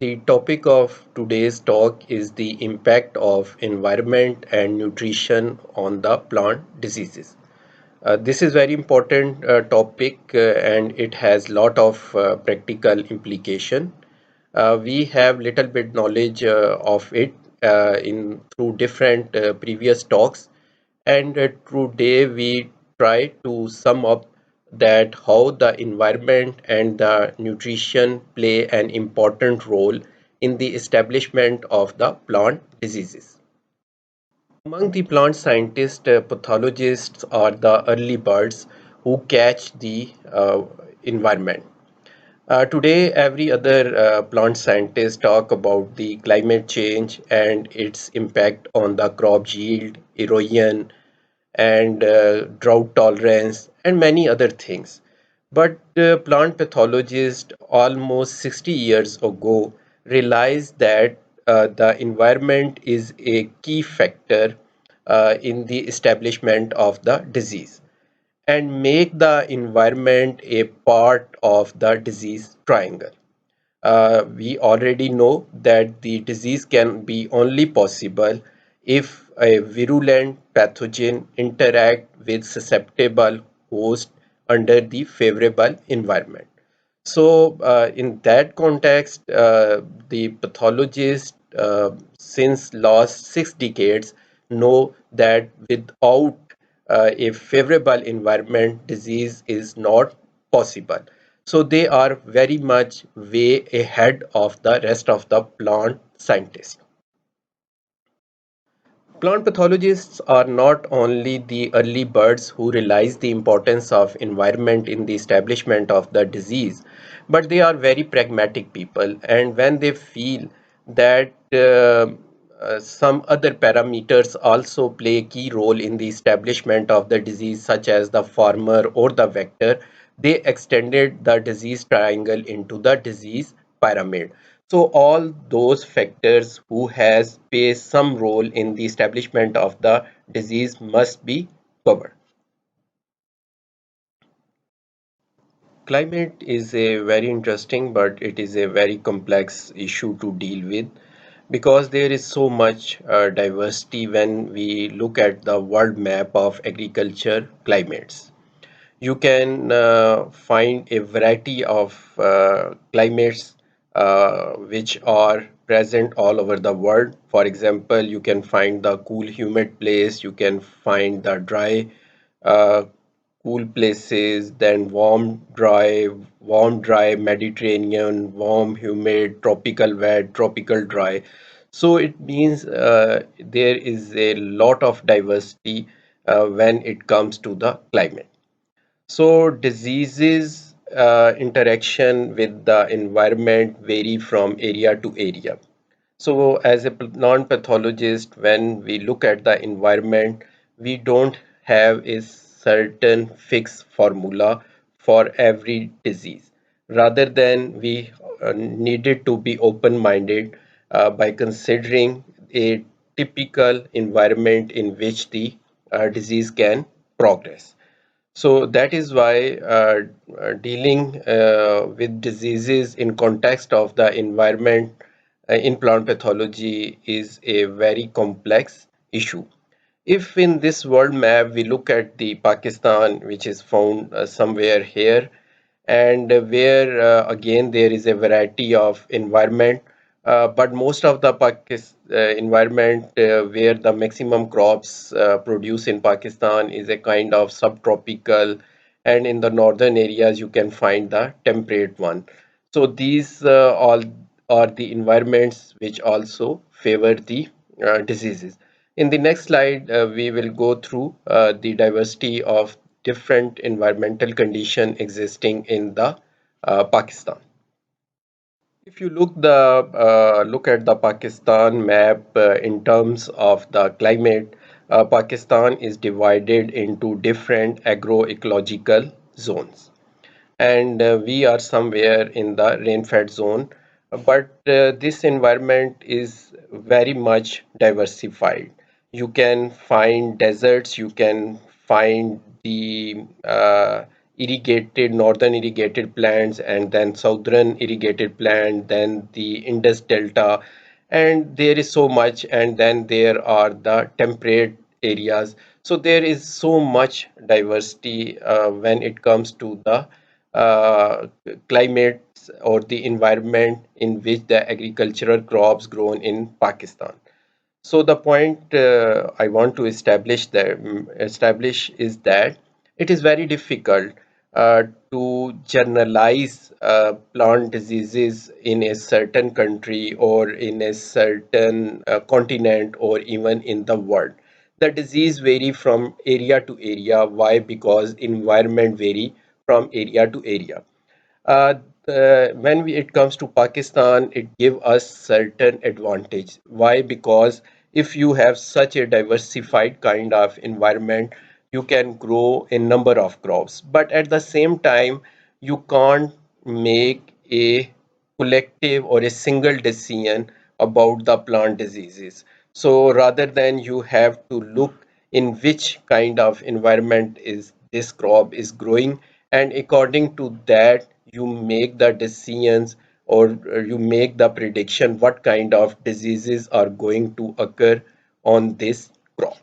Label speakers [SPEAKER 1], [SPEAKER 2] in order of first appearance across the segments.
[SPEAKER 1] The topic of today's talk is the impact of environment and nutrition on the plant diseases. This is very important topic and it has lot of practical implication. We have little bit knowledge of it in through different previous talks, and today we try to sum up that how the environment and the nutrition play an important role in the establishment of the plant diseases. Among the plant scientists, pathologists are the early birds who catch the environment. Today, every other plant scientist talk about the climate change and its impact on the crop yield, erosion, and drought tolerance, and many other things. But plant pathologists almost 60 years ago realized that the environment is a key factor in the establishment of the disease and make the environment a part of the disease triangle. We already know that the disease can be only possible if a virulent pathogen interact with susceptible host under the favorable environment. So, in that context, the pathologists since last 6 decades know that without a favorable environment, disease is not possible. So, they are very much way ahead of the rest of the plant scientists. Plant pathologists are not only the early birds who realize the importance of environment in the establishment of the disease, but they are very pragmatic people. And when they feel that some other parameters also play a key role in the establishment of the disease, such as the farmer or the vector, they extended the disease triangle into the disease pyramid. So all those factors who has play some role in the establishment of the disease must be covered. Climate is a very interesting, but it is a very complex issue to deal with because there is so much diversity when we look at the world map of agriculture climates. You can find a variety of climates which are present all over the world. For example, you can find the cool, humid place, you can find the dry, uh, cool places, then warm, dry, Mediterranean, warm, humid, tropical, wet, tropical, dry. So it means there is a lot of diversity when it comes to the climate. So diseases interaction with the environment vary from area to area. So as a non-pathologist, when we look at the environment, we don't have a certain fixed formula for every disease. Rather than we needed to be open-minded by considering a typical environment in which the disease can progress. So that is why dealing with diseases in context of the environment in plant pathology is a very complex issue. If in this world map we look at the Pakistan, which is found somewhere here, and where again there is a variety of environment, but most of the environment where the maximum crops produced in Pakistan is a kind of subtropical, and in the northern areas you can find the temperate one. So these all are the environments which also favor the diseases. In the next slide, we will go through the diversity of different environmental condition existing in the Pakistan. If you look at the Pakistan map in terms of the climate, Pakistan is divided into different agroecological zones, and we are somewhere in the rain-fed zone. But this environment is very much diversified. You can find deserts, you can find the irrigated northern irrigated plants and then southern irrigated plant, then the Indus Delta, and there is so much, and then there are the temperate areas. So there is so much diversity when it comes to the uh, climate or the environment in which the agricultural crops grown in Pakistan. So the point I want to establish is that it is very difficult to generalize plant diseases in a certain country or in a certain continent or even in the world. The disease vary from area to area. Why? Because environment vary from area to area. uh, it comes to Pakistan, it give us certain advantage. Why? Because if you have such a diversified kind of environment, you can grow a number of crops. But at the same time, you can't make a collective or a single decision about the plant diseases. So rather than you have to look in which kind of environment is this crop is growing, and according to that you make the decisions or you make the prediction what kind of diseases are going to occur on this crop.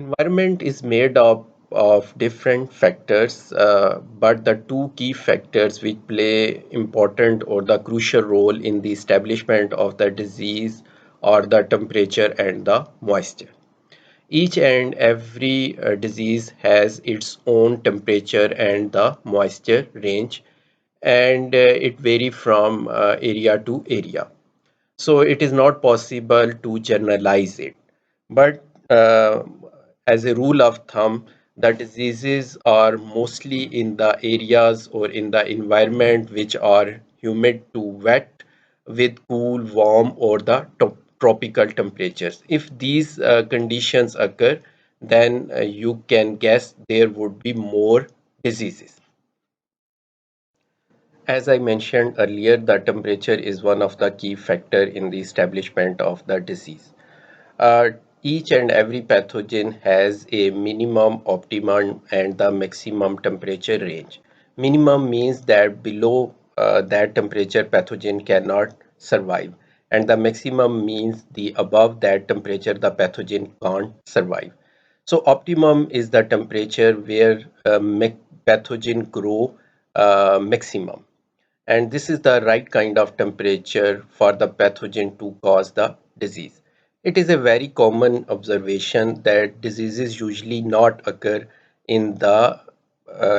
[SPEAKER 1] Environment is made up of different factors, but the two key factors which play important or the crucial role in the establishment of the disease are the temperature and the moisture. Each and every disease has its own temperature and the moisture range, and it vary from area to area. So it is not possible to generalize it. But as a rule of thumb, the diseases are mostly in the areas or in the environment which are humid to wet with cool, warm, or the tropical temperatures. If these conditions occur, then you can guess there would be more diseases. As I mentioned earlier, the temperature is one of the key factor in the establishment of the disease. Uh, each and every pathogen has a minimum, optimum, and the maximum temperature range. Minimum means that below that temperature pathogen cannot survive, and the maximum means the above that temperature the pathogen can't survive. So optimum is the temperature where pathogen grow maximum, and this is the right kind of temperature for the pathogen to cause the disease. It is a very common observation that diseases usually not occur in the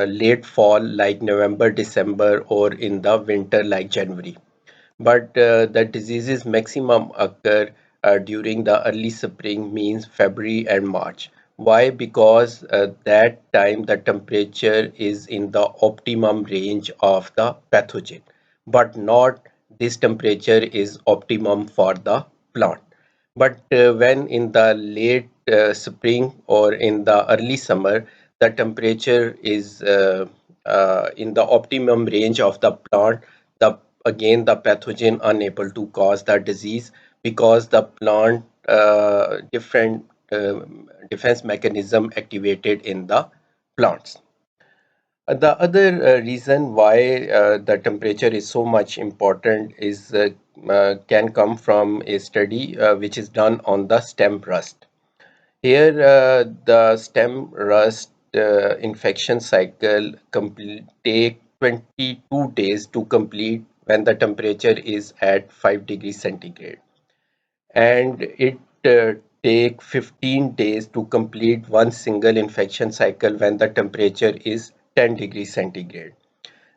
[SPEAKER 1] late fall like November, December, or in the winter like January, but the diseases maximum occur during the early spring, means February and March. Why? Because that time the temperature is in the optimum range of the pathogen, but not this temperature is optimum for the plant. But when in the late spring or in the early summer, the temperature is in the optimum range of the plant, the again the pathogen unable to cause the disease because the plant different defense mechanism activated in the plants. The other reason why the temperature is so much important is can come from a study which is done on the stem rust. Here, the stem rust infection cycle take 22 days to complete when the temperature is at 5 degrees centigrade, and it take 15 days to complete one single infection cycle when the temperature is 10 degrees centigrade.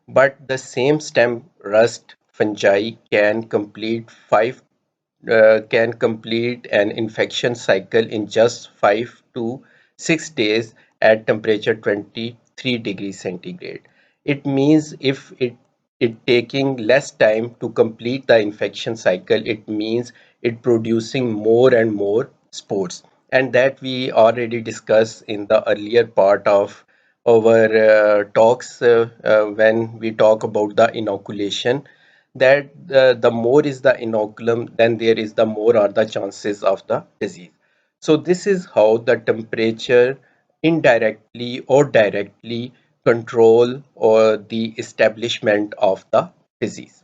[SPEAKER 1] But the same stem rust fungi can complete an infection cycle in just 5 to 6 days at temperature 23 degrees centigrade. It means if it taking less time to complete the infection cycle, it means it producing more and more spores. And that we already discussed in the earlier part of our talks when we talk about the inoculation, that the more is the inoculum, then there is the more are the chances of the disease. So this is how the temperature indirectly or directly control or the establishment of the disease.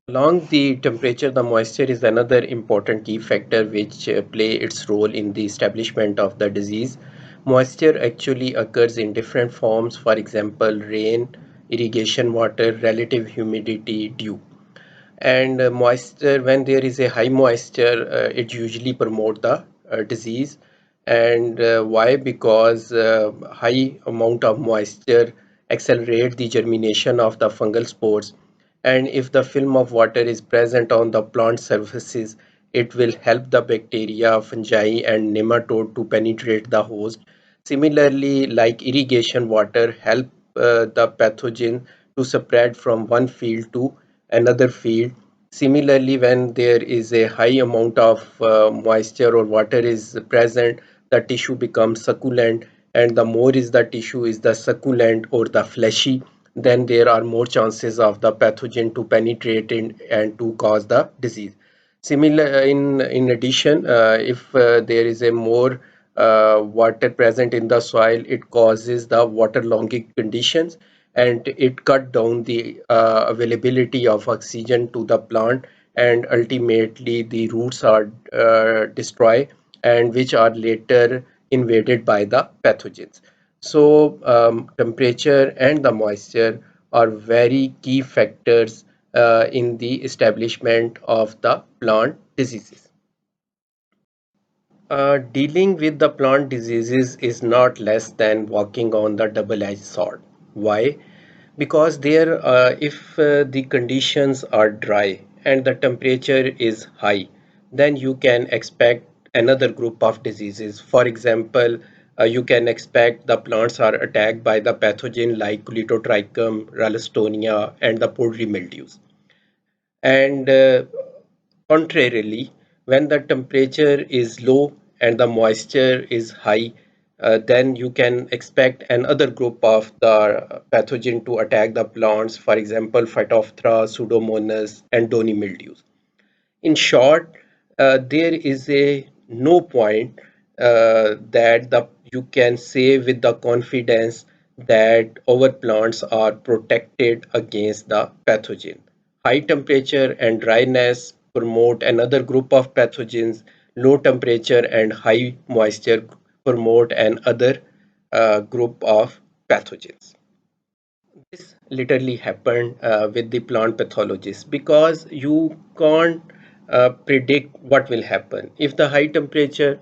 [SPEAKER 1] Along the temperature, the moisture is another important key factor which play its role in the establishment of the disease. Moisture actually occurs in different forms, for example, rain, irrigation water, relative humidity, dew. And moisture, when there is a high moisture, it usually promote the disease. And why? Because high amount of moisture accelerate the germination of the fungal spores, and if the film of water is present on the plant surfaces, it will help the bacteria, fungi and nematode to penetrate the host. Similarly, like irrigation water help the pathogen to spread from one field to another field. Similarly, when there is a high amount of moisture or water is present, the tissue becomes succulent, and the more is the tissue is the succulent or the fleshy, then there are more chances of the pathogen to penetrate in and to cause the disease. Similar in addition, if there is a more water present in the soil, it causes the waterlogging conditions, and it cut down the availability of oxygen to the plant, and ultimately the roots are destroyed, and which are later invaded by the pathogens. So temperature and the moisture are very key factors in the establishment of the plant diseases. Dealing with the plant diseases is not less than walking on the double-edged sword. Why? Because if the conditions are dry and the temperature is high, then you can expect another group of diseases. For example, you can expect the plants are attacked by the pathogen like Clitotrichum, Ralstonia, and the powdery mildews. And contrarily, when the temperature is low and the moisture is high, then you can expect another group of the pathogen to attack the plants, for example, Phytophthora, Pseudomonas, and Downy mildews. In short, there is a no point that the you can say with the confidence that our plants are protected against the pathogen. High temperature and dryness promote another group of pathogens. Low temperature and high moisture promote another group of pathogens. This literally happened with the plant pathologists because you can't predict what will happen. If the high temperature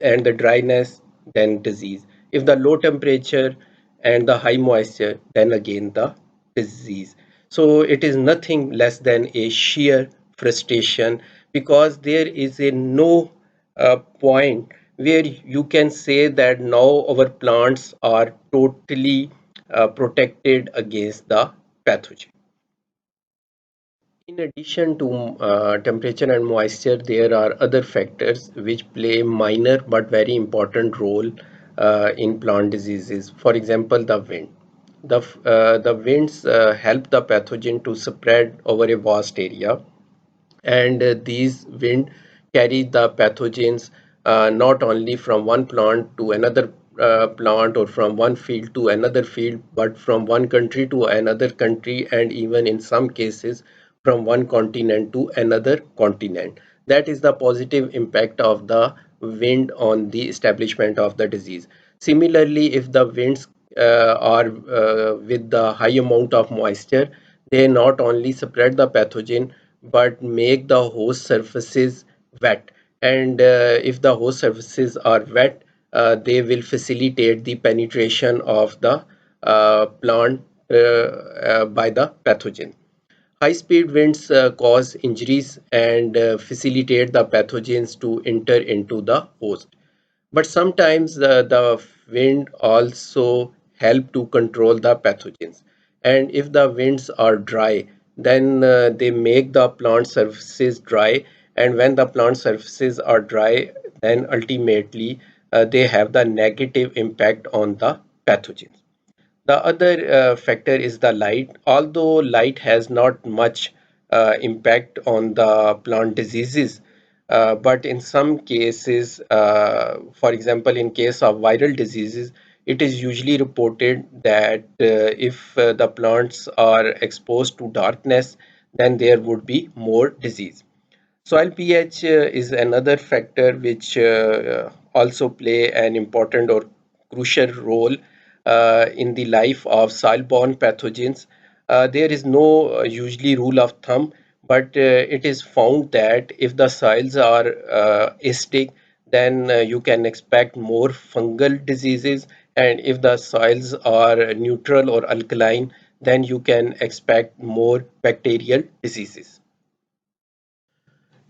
[SPEAKER 1] and the dryness, then disease. If the low temperature and the high moisture, then again the disease. So it is nothing less than a sheer frustration because there is a no point where you can say that now our plants are totally protected against the pathogen. In addition to temperature and moisture, there are other factors which play minor but very important role in plant diseases. For example, the wind. The winds help the pathogen to spread over a vast area, and these wind carry the pathogens not only from one plant to another plant or from one field to another field, but from one country to another country, and even in some cases from one continent to another continent. That is the positive impact of the wind on the establishment of the disease. Similarly, if the winds are with the high amount of moisture, they not only spread the pathogen but make the host surfaces wet. And if the host surfaces are wet, they will facilitate the penetration of the plant by the pathogen. High speed winds cause injuries and facilitate the pathogens to enter into the host. But sometimes the wind also help to control the pathogens. And if the winds are dry, then they make the plant surfaces dry. And when the plant surfaces are dry, then ultimately they have the negative impact on the pathogens. The other factor is the light. Although light has not much impact on the plant diseases, But in some cases, for example, in case of viral diseases, it is usually reported that if the plants are exposed to darkness, then there would be more disease. Soil pH is another factor which also play an important or crucial role in the life of soil-borne pathogens. There is no usually rule of thumb, but it is found that if the soils are acidic, then you can expect more fungal diseases, and if the soils are neutral or alkaline, then you can expect more bacterial diseases.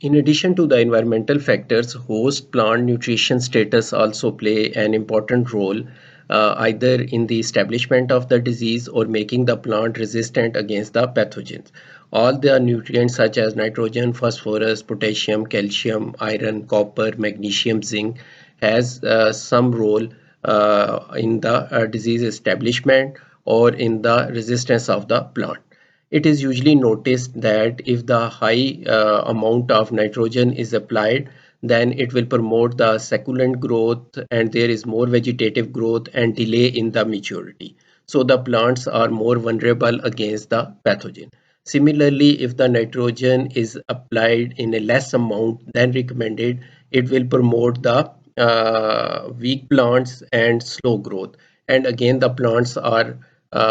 [SPEAKER 1] In addition to the environmental factors, host plant nutrition status also play an important role, either in the establishment of the disease or making the plant resistant against the pathogens. All the nutrients such as nitrogen, phosphorus, potassium, calcium, iron, copper, magnesium, zinc has some role in the disease establishment or in the resistance of the plant. It is usually noticed that if the high amount of nitrogen is applied, then it will promote the succulent growth and there is more vegetative growth and delay in the maturity. So the plants are more vulnerable against the pathogen. Similarly, if the nitrogen is applied in a less amount than recommended, it will promote the weak plants and slow growth. And again, the plants are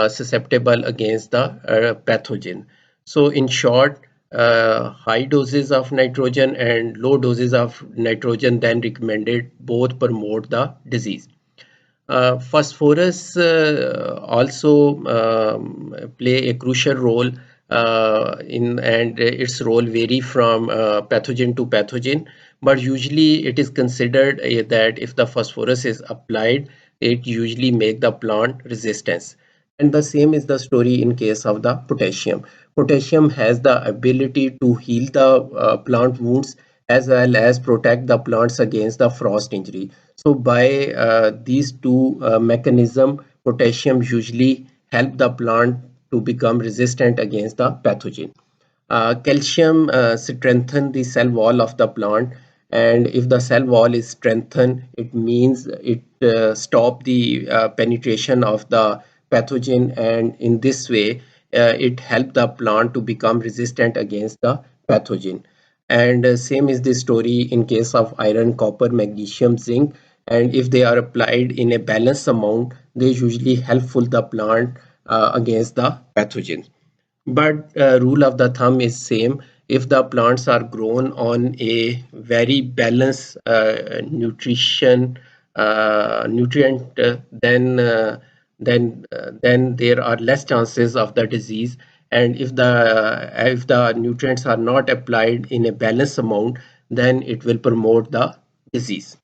[SPEAKER 1] susceptible against the pathogen. So in short, high doses of nitrogen and low doses of nitrogen than recommended both promote the disease. Phosphorus also play a crucial role in and its role vary from pathogen to pathogen, but usually it is considered that if the phosphorus is applied, it usually make the plant resistance. And the same is the story in case of the potassium. Potassium has the ability to heal the plant wounds as well as protect the plants against the frost injury. So by these two mechanism, potassium usually help the plant to become resistant against the pathogen. Calcium strengthen the cell wall of the plant, and if the cell wall is strengthened, it means it stop the penetration of the pathogen, and in this way, it help the plant to become resistant against the pathogen. And same is the story in case of iron, copper, magnesium, zinc. And if they are applied in a balanced amount, they usually helpful the plant against the pathogen. But rule of the thumb is same. If the plants are grown on a very balanced nutrient, then there are less chances of the disease. And if the nutrients are not applied in a balanced amount, then it will promote the disease.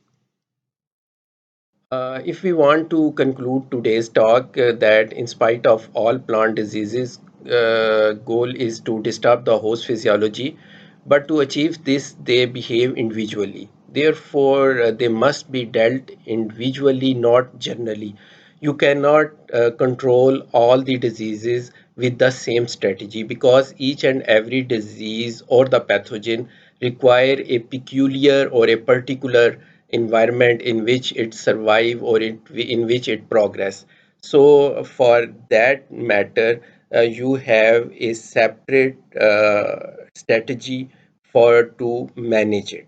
[SPEAKER 1] If we want to conclude today's talk, that in spite of all plant diseases, goal is to disturb the host physiology, but to achieve this, they behave individually. Therefore, they must be dealt individually, not generally. You cannot control all the diseases with the same strategy because each and every disease or the pathogen require a peculiar or a particular environment in which it survive or in which it progress. So for that matter, you have a separate strategy for to manage it.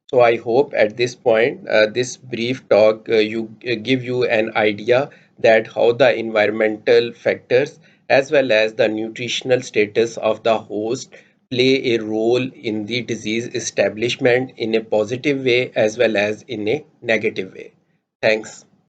[SPEAKER 1] So I hope at this point, this brief talk you give you an idea that how the environmental factors as well as the nutritional status of the host play a role in the disease establishment in a positive way as well as in a negative way. Thanks.